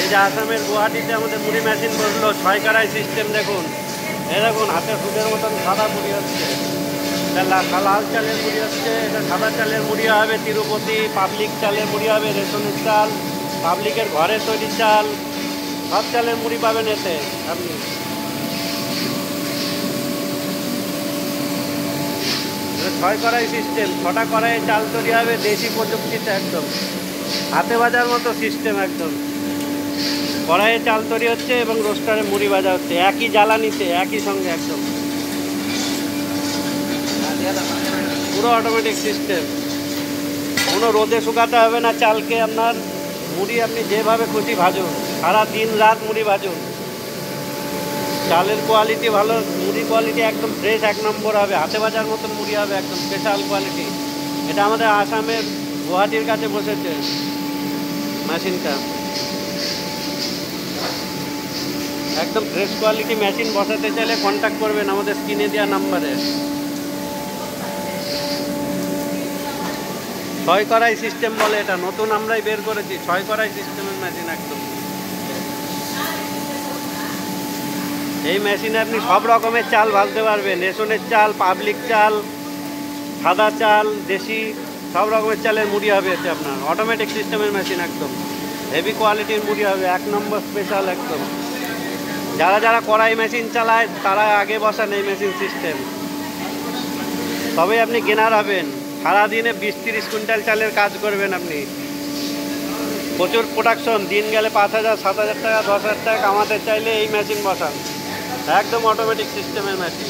এই যে আসামের গুয়াহাটিতে আমাদের মুড়ি মেশিন বসলো, 6 কড়াই সিস্টেম। দেখুন, এই দেখুন হাতে সুদের মতন সাদা মুড়ি হচ্ছে, এটা লাল চালের মুড়ি হচ্ছে, এটা সাদা চালের মুড়ি হবে তিরুপতি, পাবলিক চালের মুড়ি হবে, রেশনের চাল, পাবলিকের ঘরে তৈরি চাল, সব চালের মুড়ি পাবেন এতে আপনি। ছয় কড়াই সিস্টেম, 6টা কড়াইয়ে চাল তৈরি হবে দেশি প্রযুক্তিতে, একদম হাতে ভাজার মতো সিস্টেম। একদম কড়াইয়ে চাল তৈরি হচ্ছে এবং রোস্টারে মুড়ি ভাজা হচ্ছে, একই জ্বালানিতে একই সঙ্গে, একদম পুরো অটোমেটিক সিস্টেম। কোনো রোদে শুকাতে হবে না চালকে, আপনার মুড়ি আপনি যেভাবে খুশি ভাজুন, সারা দিন রাত মুড়ি ভাজুন। চালের কোয়ালিটি ভালো, মুড়ি কোয়ালিটি একদম ফ্রেশ 1 নম্বর হবে, হাতে ভাজার মতন মুড়ি হবে, একদম স্পেশাল কোয়ালিটি। এটা আমাদের আসামের গুয়াহাটির কাছে বসেছে মেশিনটা, একদম ফ্রেশ কোয়ালিটি মেশিন। বসাতে চাইলে কন্ট্যাক্ট করবেন আমাদের স্ক্রিনে দেওয়া নাম্বারে। 6 কড়াই সিস্টেম বলে, এটা নতুন আমরাই বের করেছি, 6 কড়াই সিস্টেমের মেশিন একদম। এই মেশিনে আপনি সব রকমের চাল ভাজতে পারবেন, রেশনের চাল, পাবলিক চাল, সাদা চাল, দেশি, সব রকমের চালের মুড়ি হবে এতে আপনার। অটোমেটিক সিস্টেমের মেশিন, একদম হেভি কোয়ালিটির মুড়ি হবে, 1 নম্বর স্পেশাল একদম। যারা যারা কড়াই মেশিন চালায় তারা আগে বসান এই মেশিন সিস্টেম, তবেই আপনি গেনার হবেন। সারাদিনে 20-30 কুইন্টাল চালের কাজ করবেন আপনি, প্রচুর প্রোডাকশন। দিন গেলে 5,000-7,000 টাকা, 10,000 টাকা কামাতে চাইলে এই মেশিন বসান, একদম অটোমেটিক সিস্টেমের মেশিন।